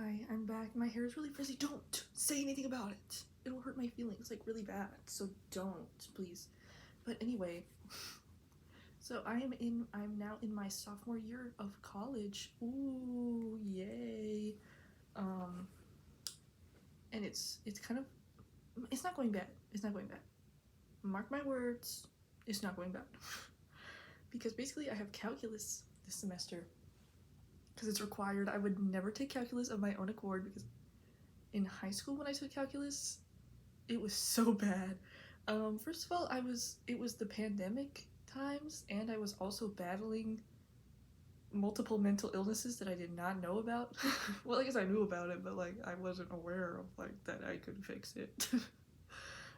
Hi, I'm back. My hair is really frizzy. Don't say anything about it. It'll hurt my feelings like really bad. So don't, please. But anyway, so I'm now in my sophomore year of college. Ooh, yay. Um and it's kind of it's not going bad. It's not going bad. Mark my words, it's not going bad. Because basically I have calculus this semester. Because it's required. I would never take calculus of my own accord because in high school when I took calculus, it was so bad. First of all, it was the pandemic times, and I was also battling multiple mental illnesses that I did not know about. Well, I guess I knew about it, but like I wasn't aware of like that I could fix it.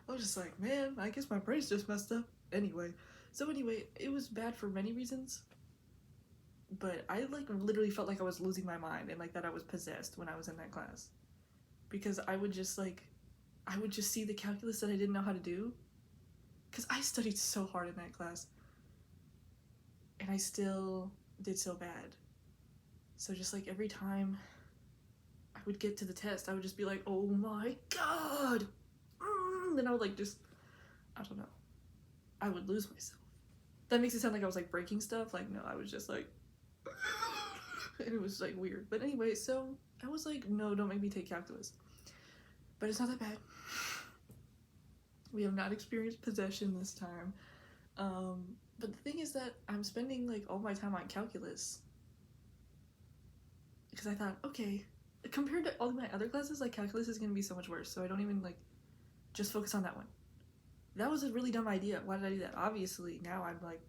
I was just like, man, I guess my brain's just messed up. Anyway, it was bad for many reasons, but I like literally felt like I was losing my mind and like that I was possessed when I was in that class. Because I would just see the calculus that I didn't know how to do. Because I studied so hard in that class. And I still did so bad. So just like every time I would get to the test, I would just be like, oh my god! Then I would like just, I don't know. I would lose myself. That makes it sound like I was like breaking stuff. Like, no, I was just like, and it was like weird. But anyway, so I was like, no, don't make me take calculus. But it's not that bad. We have not experienced possession this time. But the thing is that I'm spending like all my time on calculus. Because I thought, okay, compared to all of my other classes, like calculus is gonna be so much worse. So I don't even like just focus on that one. That was a really dumb idea. Why did I do that? Obviously, now I'm like,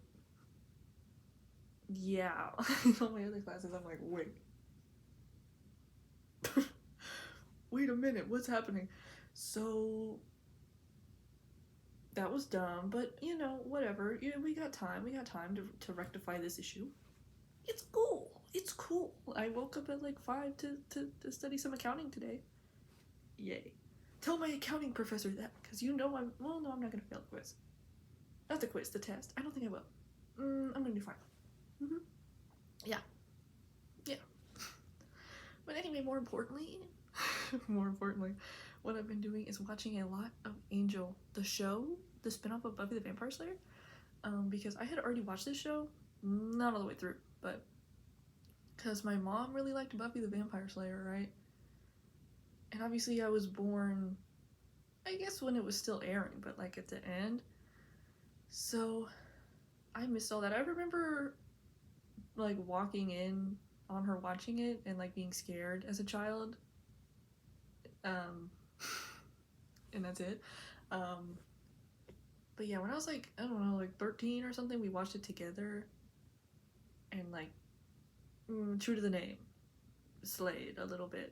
yeah. In all my other classes, I'm like, wait. Wait a minute, what's happening? So that was dumb, but you know, whatever. Yeah, we got time to rectify this issue. It's cool. It's cool. I woke up at like 5 to study some accounting today. Yay. Tell my accounting professor that, because you know well, no, I'm not going to fail the quiz. Not the quiz, the test. I don't think I will. I'm going to do fine. Yeah. But anyway, more importantly, what I've been doing is watching a lot of Angel, the show, the spinoff of Buffy the Vampire Slayer, because I had already watched this show, not all the way through, but because my mom really liked Buffy the Vampire Slayer, right? And obviously I was born, I guess when it was still airing, but like at the end, so I missed all that. I remember like walking in on her watching it and like being scared as a child, and that's it. But yeah, when I was like, I don't know, like 13 or something, we watched it together, and like, true to the name, slayed a little bit.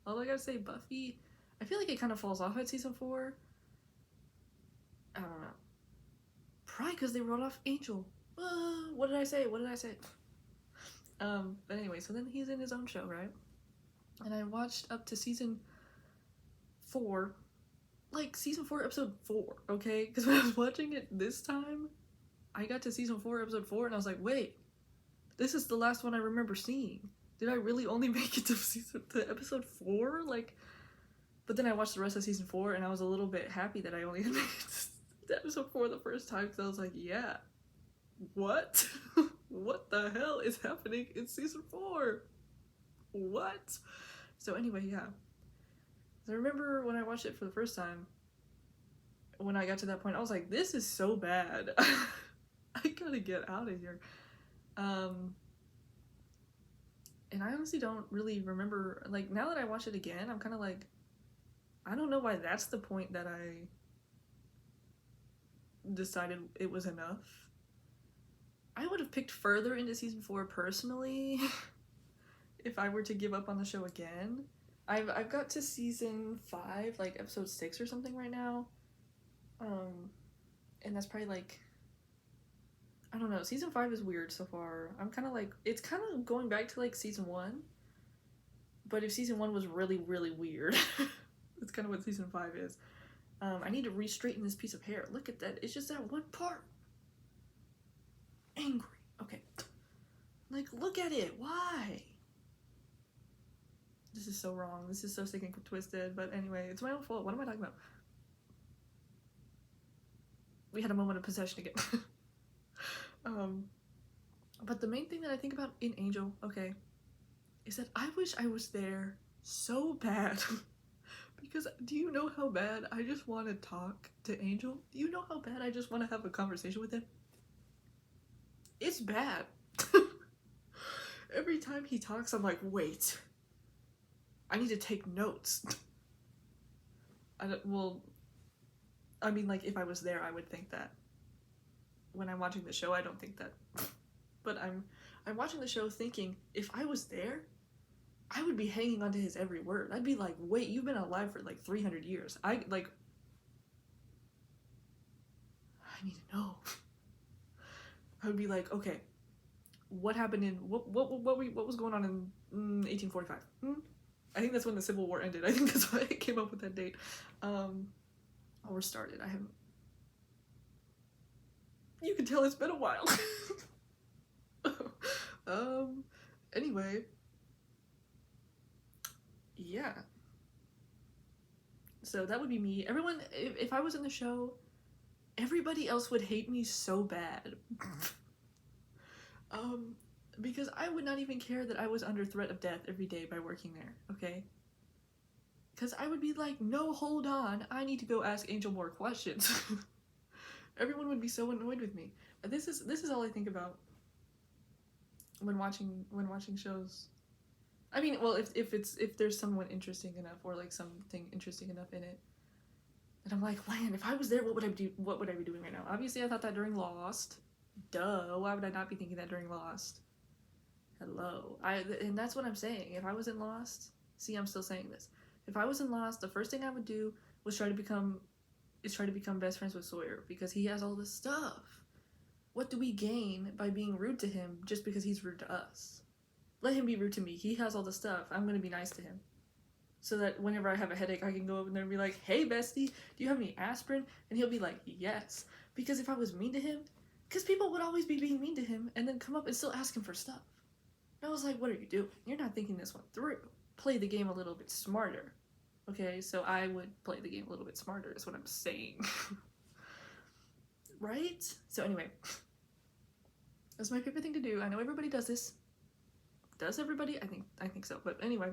All I gotta say, Buffy, I feel like it kind of falls off at season 4. I don't know. Probably because they wrote off Angel. What did I say? But anyway, so then he's in his own show, right? And I watched up to season 4, like season 4, episode 4, okay? Because when I was watching it this time, I got to season 4, episode 4, and I was like, wait, this is the last one I remember seeing. Did I really only make it to episode 4? Like, but then I watched the rest of season 4, and I was a little bit happy that I only made it to episode 4 the first time, because I was like, yeah, what? What the hell is happening in season 4? What? So anyway, yeah. I remember when I watched it for the first time, when I got to that point, I was like, this is so bad. I gotta get out of here. And I honestly don't really remember, like, now that I watch it again, I'm kind of like, I don't know why that's the point that I decided it was enough. I would have picked further into season 4 personally if I were to give up on the show again. I've got to season 5, like episode 6 or something right now. And that's probably like, I don't know, season 5 is weird so far. I'm kind of like, it's kind of going back to like season 1. But if season 1 was really, really weird, that's kind of what season 5 is. I need to re-straighten this piece of hair. Look at that. It's just that one part. Angry. Okay. Like, look at it. Why? this is so wrong. This is so sick and twisted. But anyway, it's my own fault. What am I talking about? We had a moment of possession again. But the main thing that I think about in Angel, okay, is that I wish I was there so bad. Because do you know how bad I just want to talk to Angel? Do you know how bad I just want to have a conversation with him? It's bad. Every time he talks, I'm like, wait, I need to take notes. I mean, like, if I was there, I would think that. When I'm watching the show, I don't think that. But I'm watching the show thinking, if I was there, I would be hanging onto his every word. I'd be like, wait, you've been alive for like 300 years. I need to know. I would be like, okay, what happened in what was going on in 1845? I think that's when the Civil War ended. I think that's why I came up with that date. Or started. I haven't. You can tell it's been a while. Anyway. Yeah. So that would be me. Everyone, if I was in the show, everybody else would hate me so bad. Because I would not even care that I was under threat of death every day by working there, okay? Because I would be like, no, hold on, I need to go ask Angel more questions. Everyone would be so annoyed with me. This is all I think about when watching shows. I mean, well, if there's someone interesting enough or like something interesting enough in it, and I'm like, man, if I was there, what would I do? What would I be doing right now? Obviously, I thought that during Lost. Duh. Why would I not be thinking that during Lost? Hello. And that's what I'm saying. If I was in Lost, see, I'm still saying this. If I was in Lost, the first thing I would do was try to become best friends with Sawyer because he has all this stuff. What do we gain by being rude to him just because he's rude to us? Let him be rude to me. He has all the stuff. I'm gonna be nice to him. So that whenever I have a headache, I can go over there and be like, hey, bestie, do you have any aspirin? And he'll be like, yes. Because if I was mean to him, because people would always be being mean to him and then come up and still ask him for stuff. And I was like, what are you doing? You're not thinking this one through. Play the game a little bit smarter. Okay, so I would play the game a little bit smarter is what I'm saying. Right? So anyway, that's my favorite thing to do. I know everybody does this. Does everybody? I think so. But anyway,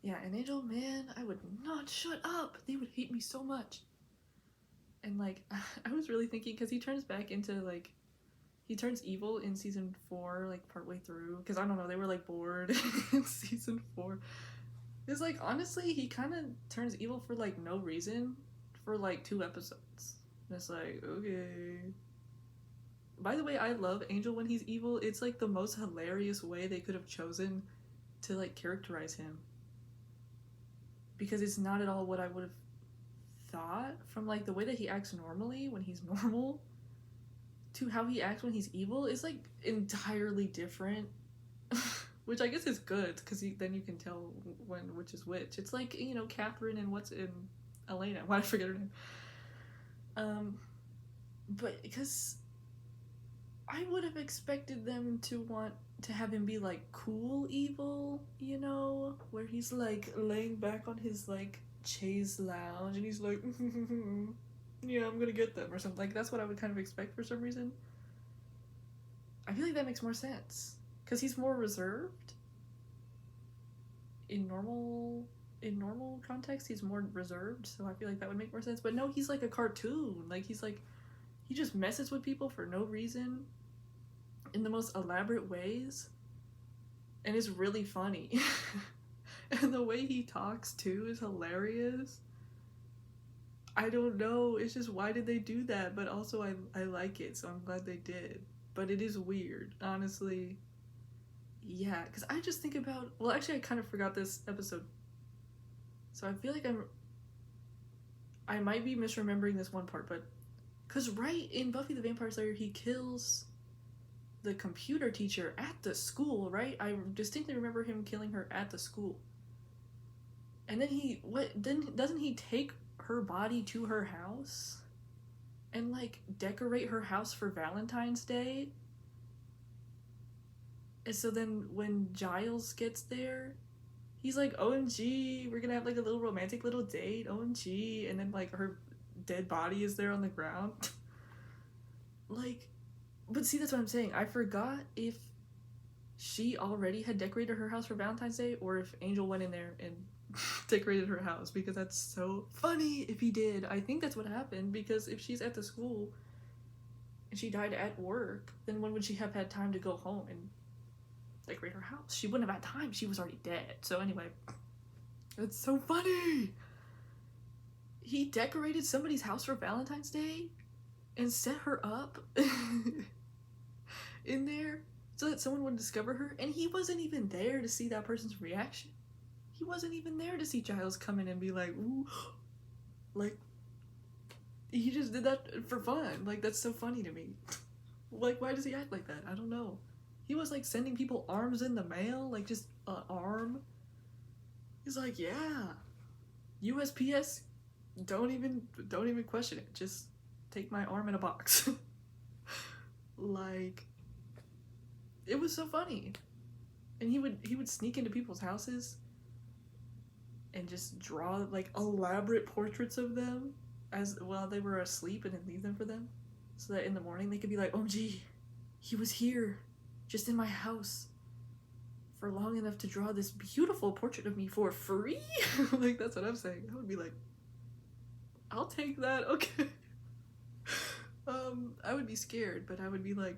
yeah, and Angel, man, I would not shut up. They would hate me so much. And like, I was really thinking, because he turns back into like, he turns evil in season 4, like partway through. Because I don't know, they were like bored in season 4. It's like, honestly, he kind of turns evil for like no reason for like 2 episodes. And it's like, okay. By the way, I love Angel when he's evil. It's like the most hilarious way they could have chosen to like characterize him. Because it's not at all what I would have thought from like the way that he acts normally when he's normal to how he acts when he's evil is like entirely different. Which I guess is good because then you can tell which is which. It's like, you know, Catherine and what's in Elena. Why did I forget her name? But because I would have expected them to want to have him be like cool evil, you know, where he's like laying back on his like chaise lounge and he's like, yeah, I'm gonna get them or something. Like that's what I would kind of expect for some reason. I feel like that makes more sense because he's more reserved. In normal context, he's more reserved, so I feel like that would make more sense. But no, he's like a cartoon. Like he's like, he just messes with people for no reason in the most elaborate ways and it's really funny. And the way he talks too is hilarious. I don't know, it's just, why did they do that? But also I like it, so I'm glad they did. But it is weird, honestly. Yeah, because I just think about, well, actually I kind of forgot this episode, so I feel like I might be misremembering this one part, but because right in Buffy the Vampire Slayer, he kills the computer teacher at the school, right? I distinctly remember him killing her at the school. And then doesn't he take her body to her house and like decorate her house for Valentine's Day? And so then when Giles gets there, he's like, OMG, we're gonna have like a little romantic little date, OMG, and then like her dead body is there on the ground. Like, but see, that's what I'm saying. I forgot if she already had decorated her house for Valentine's Day or if Angel went in there and decorated her house, because that's so funny if he did. I think that's what happened, because if she's at the school and she died at work, then when would she have had time to go home and decorate her house? She wouldn't have had time. She was already dead. So anyway, it's so funny. He decorated somebody's house for Valentine's Day and set her up in there so that someone would discover her, and he wasn't even there to see that person's reaction. He wasn't even there to see Giles come in and be like, ooh, like, he just did that for fun. Like, that's so funny to me. Like, why does he act like that? I don't know. He was like sending people arms in the mail, like just an arm. He's like, yeah, USPS, don't even question it. Just take my arm in a box. Like, it was so funny. And he would sneak into people's houses and just draw like elaborate portraits of them as while they were asleep, and then leave them for them, so that in the morning they could be like, oh gee, he was here just in my house for long enough to draw this beautiful portrait of me for free. Like, that's what I'm saying. I would be like, I'll take that, okay. I would be scared, but I would be like,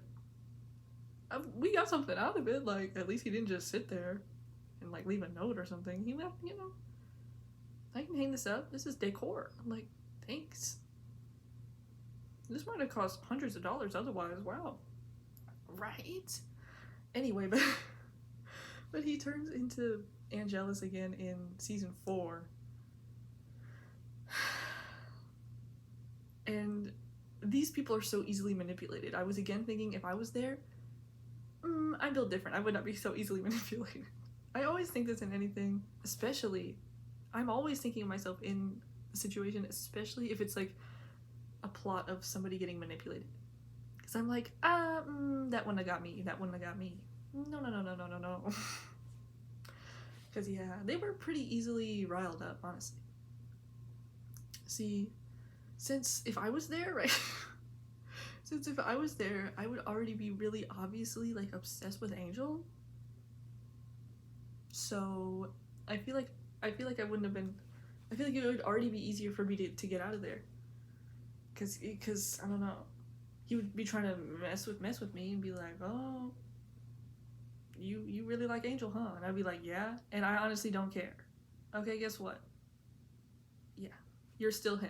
we got something out of it. Like, at least he didn't just sit there and like leave a note or something. He left, you know, I can hang this up. This is decor. I'm like, thanks. This might have cost hundreds of dollars otherwise. Wow. Right? Anyway, but he turns into Angelus again in season 4. And these people are so easily manipulated. I was again thinking, if I was there, I feel different. I would not be so easily manipulated. I always think this in anything, especially, I'm always thinking of myself in a situation, especially if it's like a plot of somebody getting manipulated. Because I'm like, that wouldn't have got me, that wouldn't have got me. No. Because, yeah, they were pretty easily riled up, honestly. See, since if I was there, right? Since if I was there, I would already be really obviously, like, obsessed with Angel. So, I feel like I wouldn't have been, I feel like it would already be easier for me to get out of there. Because, I don't know, he would be trying to mess with me and be like, oh, you really like Angel, huh? And I'd be like, yeah, and I honestly don't care. Okay, guess what? Yeah, you're still him.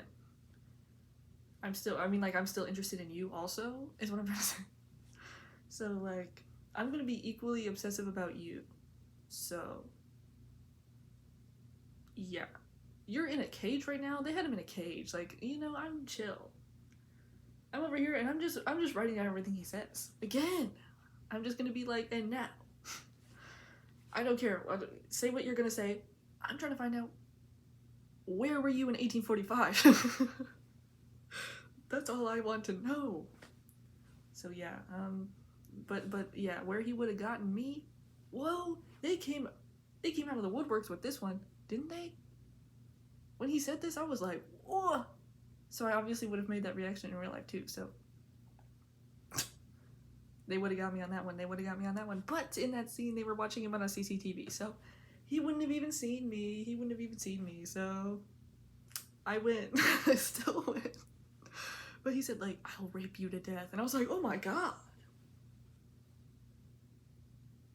I'm still interested in you also, is what I'm trying to say. So, like, I'm gonna be equally obsessive about you. So, yeah. You're in a cage right now? They had him in a cage. Like, you know, I'm chill. I'm over here and I'm just writing down everything he says. Again, I'm just gonna be like, and now. I don't care. Say what you're gonna say. I'm trying to find out, where were you in 1845? That's all I want to know. So yeah, but yeah, where he would have gotten me, whoa, they came out of the woodworks with this one, didn't they? When he said this, I was like, whoa. So I obviously would have made that reaction in real life too, so they would have got me on that one. But in that scene, they were watching him on a CCTV, so he wouldn't have even seen me, so I win. I still win. But he said, like, I'll rape you to death. And I was like, oh my god.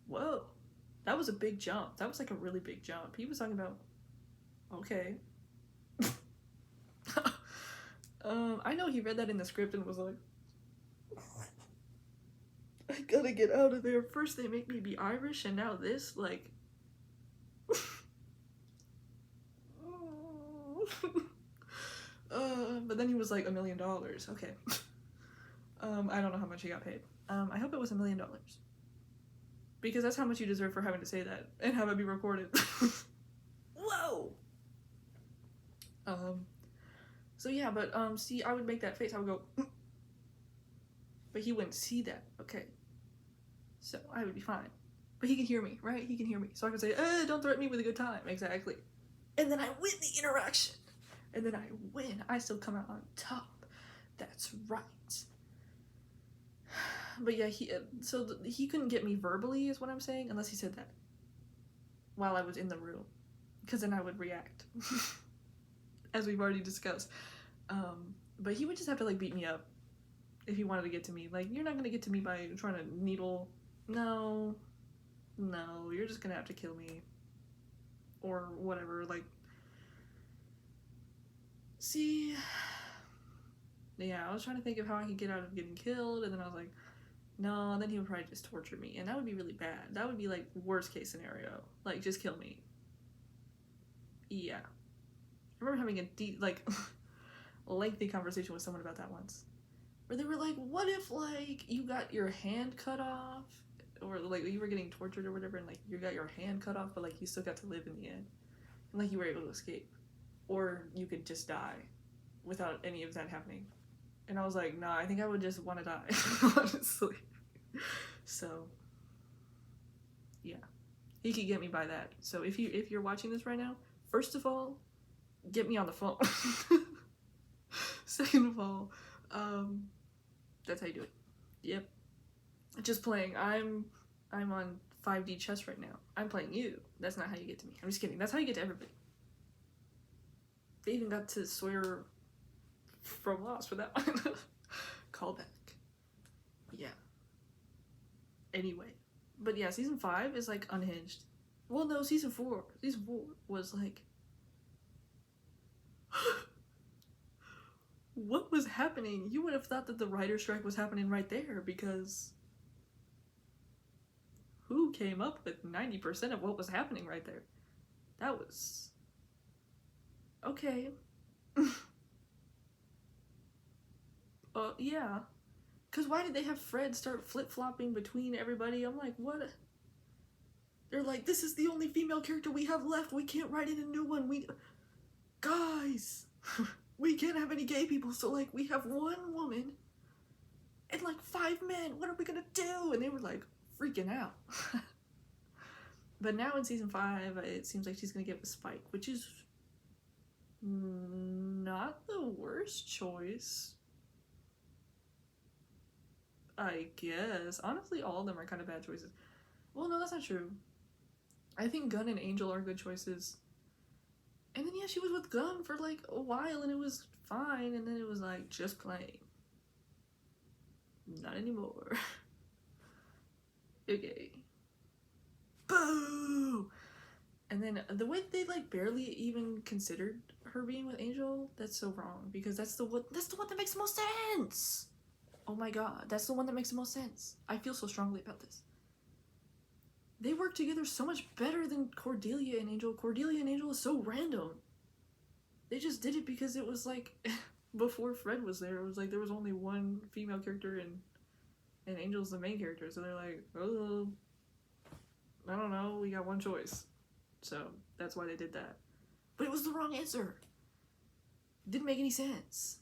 Whoa. That was a big jump. That was like a really big jump. He was talking about, okay. I know he read that in the script and was like, I gotta get out of there. First they make me be Irish, and now this, like... But then he was like, $1 million. Okay. I don't know how much he got paid. I hope it was $1 million. Because that's how much you deserve for having to say that and have it be recorded. Whoa! So yeah, but, see, I would make that face. I would go, but he wouldn't see that, okay? So I would be fine. But he can hear me, right? He can hear me. So I can say, don't threaten me with a good time. Exactly. And then I win the interaction. And then I win. I still come out on top. That's right. But yeah, he couldn't get me verbally is what I'm saying, unless he said that while I was in the room. Because then I would react. As we've already discussed. But he would just have to, like, beat me up if he wanted to get to me. Like, you're not going to get to me by trying to needle. No, you're just going to have to kill me. Or whatever, like. See, yeah, I was trying to think of how I could get out of getting killed, and then I was like, no, then he would probably just torture me, and that would be really bad. That would be, like, worst case scenario. Like, just kill me. Yeah. I remember having a lengthy conversation with someone about that once. Where they were like, what if, like, you got your hand cut off? Or, like, you were getting tortured or whatever, and, like, you got your hand cut off, but, like, you still got to live in the end. And, like, you were able to escape. Or you could just die without any of that happening. And I was like, nah, I think I would just want to die, honestly. So, yeah. He could get me by that. So if you're watching this right now, first of all, get me on the phone. Second of all, that's how you do it. Yep. Just playing. I'm on 5D chess right now. I'm playing you. That's not how you get to me. I'm just kidding. That's how you get to everybody. They even got to Sawyer from Lost for that one. Callback. Yeah. Anyway. But yeah, season 5 is, like, unhinged. Well, no, season 4. Season 4 was, like... what was happening? You would have thought that the writer's strike was happening right there, because... who came up with 90% of what was happening right there? That was... okay. Yeah. Because why did they have Fred start flip-flopping between everybody? I'm like, what? They're like, this is the only female character we have left. We can't write in a new one. Guys, we can't have any gay people. So, like, we have one woman and, like, 5 men. What are we gonna do? And they were, like, freaking out. But now in season 5, it seems like she's gonna get with Spike, which is not the worst choice. I guess. Honestly, all of them are kind of bad choices. Well, no, that's not true. I think Gunn and Angel are good choices. And then, yeah, she was with Gunn for, like, a while, and it was fine, and then it was, like, just playing. Not anymore. Okay. Boo! And then, the way they, like, barely even considered her being with Angel, that's so wrong, because that's the one that makes the most sense! Oh my god, that's the one that makes the most sense. I feel so strongly about this. They work together so much better than Cordelia and Angel. Cordelia and Angel is so random. They just did it because it was like, before Fred was there, it was like there was only one female character and Angel's the main character. So they're like, oh, I don't know, we got one choice. So that's why they did that. But it was the wrong answer. It didn't make any sense.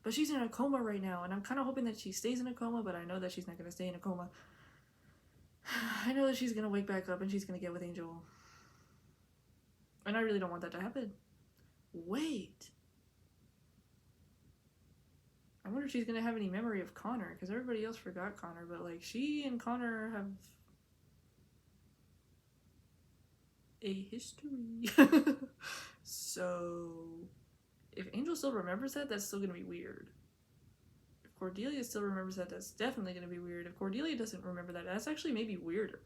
But she's in a coma right now, and I'm kind of hoping that she stays in a coma, but I know that she's not going to stay in a coma. I know that she's going to wake back up and she's going to get with Angel. And I really don't want that to happen. Wait. I wonder if she's going to have any memory of Connor, because everybody else forgot Connor, but, like, she and Connor have a history. So... if Angel still remembers that, that's still going to be weird. If Cordelia still remembers that, that's definitely going to be weird. If Cordelia doesn't remember that, that's actually maybe weirder.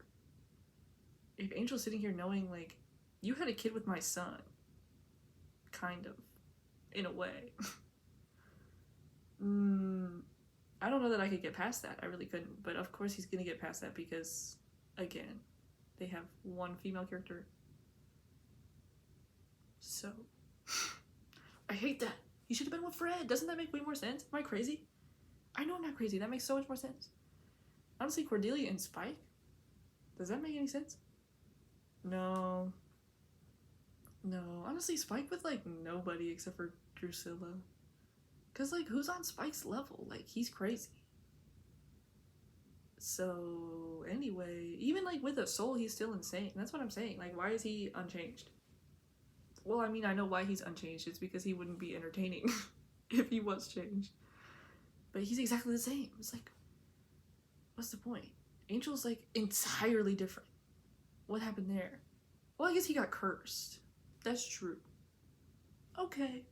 If Angel's sitting here knowing, like, you had a kid with my son. Kind of. In a way. I don't know that I could get past that. I really couldn't. But of course he's going to get past that because, again, they have one female character. So... I hate that. He should have been with Fred. Doesn't that make way more sense? Am I crazy? I know I'm not crazy. That makes so much more sense. Honestly, Cordelia and Spike? Does that make any sense? No. No. Honestly, Spike with, like, nobody except for Drusilla. Because, like, who's on Spike's level? Like, he's crazy. So anyway, even like with a soul, he's still insane. That's what I'm saying. Like, why is he unchanged? Well, I mean, I know why he's unchanged. It's because he wouldn't be entertaining if he was changed. But he's exactly the same. It's like, what's the point? Angel's like entirely different. What happened there? Well, I guess he got cursed. That's true. Okay.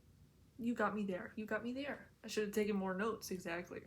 You got me there. You got me there. I should have taken more notes, exactly.